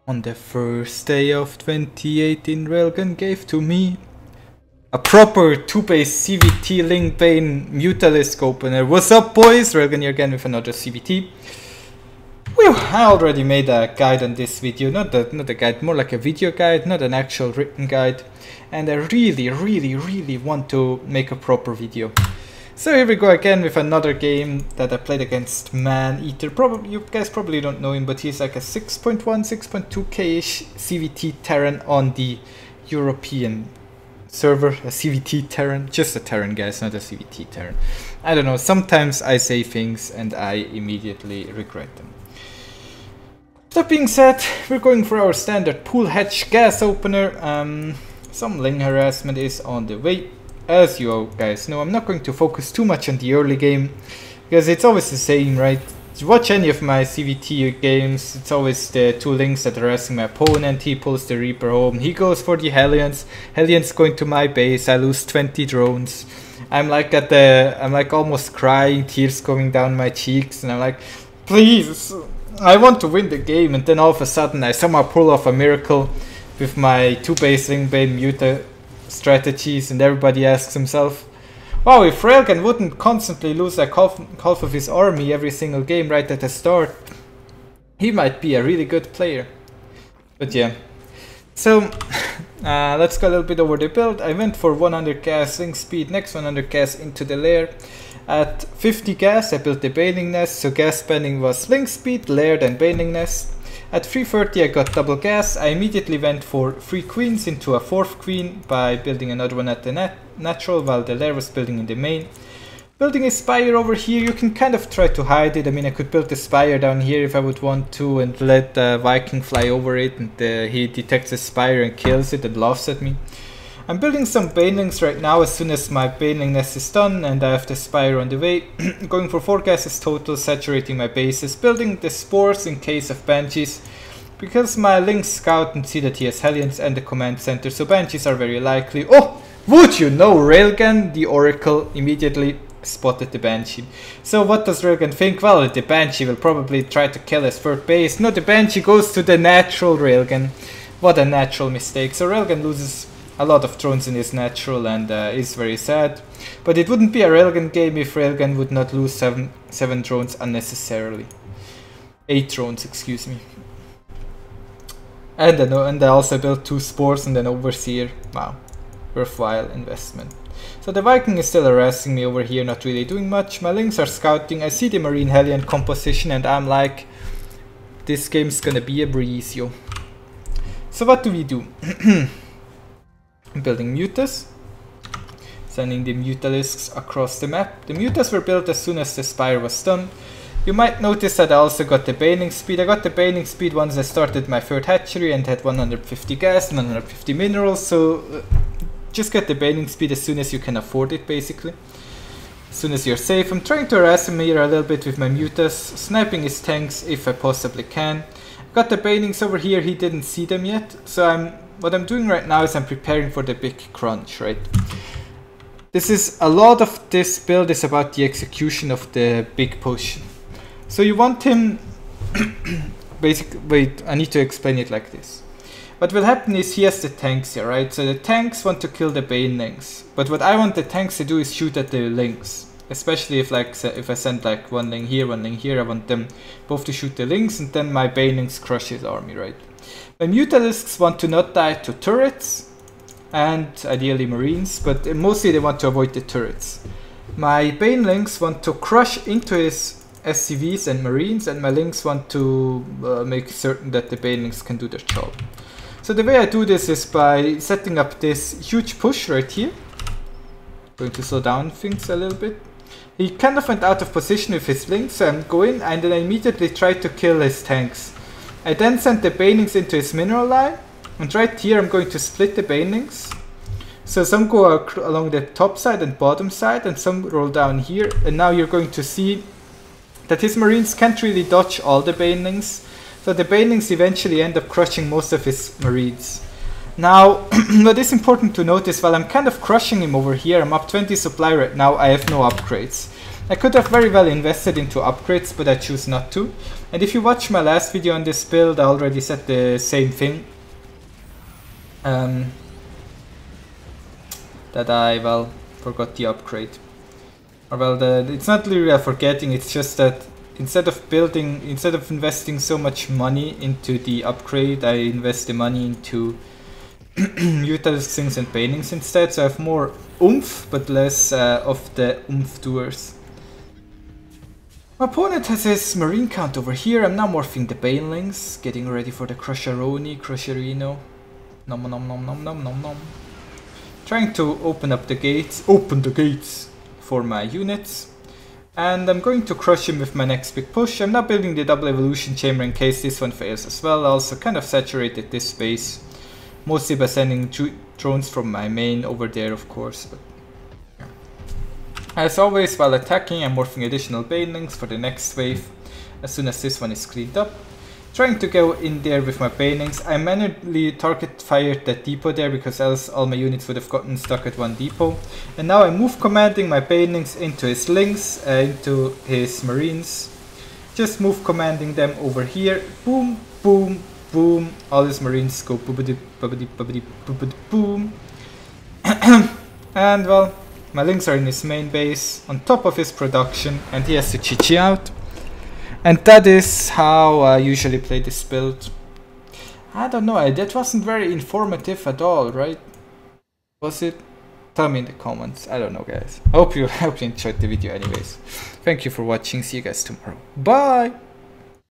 On the first day of 2018, Railgan gave to me a proper 2-base ZvT Link Bane Mutalisk opener. What's up, boys? Railgan here again with another ZvT. Whew, I already made a guide on this video, not a guide, more like a video guide, not an actual written guide. And I really want to make a proper video. So here we go again with another game that I played against Man-Eater. You guys probably don't know him, but he's like a 6.1, 6.2k-ish ZvT Terran on the European server. A ZvT Terran, just a Terran, guys, not a ZvT Terran. I don't know, sometimes I say things and I immediately regret them. That being said, we're going for our standard pool hatch gas opener. Some Ling harassment is on the way. As you guys know, I'm not going to focus too much on the early game, because it's always the same, right? To watch any of my ZvT games, it's always the two Lings that are harassing my opponent. He pulls the Reaper home, he goes for the Hellions. Hellions going to my base, I lose 20 drones. I'm like almost crying, tears coming down my cheeks, and I'm like, please, I want to win the game. And then all of a sudden I somehow pull off a miracle with my 2-base Ling Bane Muta strategies, and everybody asks himself, wow, if Railgan wouldn't constantly lose like half of his army every single game right at the start, he might be a really good player. But yeah, so let's go a little bit over the build. I went for 100 gas Link speed, next 100 gas into the lair. At 50 gas I built the Baning Nest, so gas spending was Link speed, lair, then Baning Nest. At 330 I got double gas. I immediately went for 3 queens into a 4th queen by building another one at the natural while the lair was building in the main. Building a spire over here, you can kind of try to hide it. I mean, I could build a spire down here if I would want to and let the Viking fly over it, and he detects a spire and kills it and laughs at me. I'm building some banelings right now as soon as my baneling nest is done, and I have the spire on the way. Going for 4 gases total, saturating my bases, building the spores in case of banshees, because my Link scout and see that he has Hellions and the command center, so banshees are very likely. Oh, would you know, Railgan, the Oracle, immediately spotted the banshee. So what does Railgan think? Well, the banshee will probably try to kill his 3rd base. No, the banshee goes to the natural Railgan. What a natural mistake. So Railgan loses a lot of drones in his natural and is very sad. But it wouldn't be a Railgan game if Railgan would not lose 7 drones unnecessarily. 8 drones, excuse me. And I also built 2 spores and an overseer. Wow, worthwhile investment. So the Viking is still harassing me over here, not really doing much. My Lings are scouting. I see the Marine Hellion composition and I'm like, this game's gonna be a breeze, yo. So what do we do? I'm building Mutas, sending the Mutalisks across the map. The Mutas were built as soon as the spire was done. You might notice that I also got the baning speed. I got the baning speed once I started my 3rd hatchery and had 150 gas and 150 minerals, so just get the baning speed as soon as you can afford it, basically. As soon as you're safe. I'm trying to harass him here a little bit with my Mutas, sniping his tanks if I possibly can. I've got the banings over here, he didn't see them yet, so what I'm doing right now is I'm preparing for the big crunch, right? A lot of this build is about the execution of the big push. So you want him, basically, wait, I need to explain it like this. What will happen is he has the tanks here, right? So the tanks want to kill the banelings, but what I want the tanks to do is shoot at the Lings. Especially if I send like 1 Ling here, 1 Ling here, I want them both to shoot the Lings and then my banelings crush his army, right? My Mutalisks want to not die to turrets and ideally Marines, but mostly they want to avoid the turrets. My banelings want to crush into his SCVs and Marines, and my Lings want to make certain that the banelings can do their job. So the way I do this is by setting up this huge push right here. Going to slow down things a little bit. He kind of went out of position with his Lings, so I'm going and then I immediately try to kill his tanks. I then sent the banelings into his mineral line, and right here I'm going to split the banelings. So some go along the top side and bottom side, and some roll down here, and now you're going to see that his Marines can't really dodge all the banelings, so the banelings eventually end up crushing most of his Marines. Now, what is important to notice, while I'm kind of crushing him over here, I'm up 20 supply right now, I have no upgrades. I could have very well invested into upgrades, but I choose not to. And if you watch my last video on this build, I already said the same thing. That I, well, forgot the upgrade. Or well, it's not really forgetting, it's just that instead of investing so much money into the upgrade, I invest the money into Mutalisks and Banings instead, so I have more oomph, but less of the oomph doers. My opponent has his marine count over here. I'm now morphing the Banelings, getting ready for the Crusherino. Nom nom nom nom nom nom nom. Trying to open the gates for my units. And I'm going to crush him with my next big push. I'm now building the double evolution chamber in case this one fails as well. I also kind of saturated this space, mostly by sending drones from my main over there, of course. But yeah. As always, while attacking, I'm morphing additional Banelings for the next wave as soon as this one is cleaned up. Trying to go in there with my Banelings. I manually target fired that depot there because else all my units would have gotten stuck at one depot. And now I move commanding my Banelings into his links, into his marines. Just move commanding them over here. Boom, boom, boom. All his marines go boobity, boobity, boobity, boobity, boom. And well, my links are in his main base, on top of his production, and he has to GG out. And that is how I usually play this build. I don't know, that wasn't very informative at all, right? Was it? Tell me in the comments. I don't know, guys. I hope you enjoyed the video anyways. Thank you for watching. See you guys tomorrow. Bye!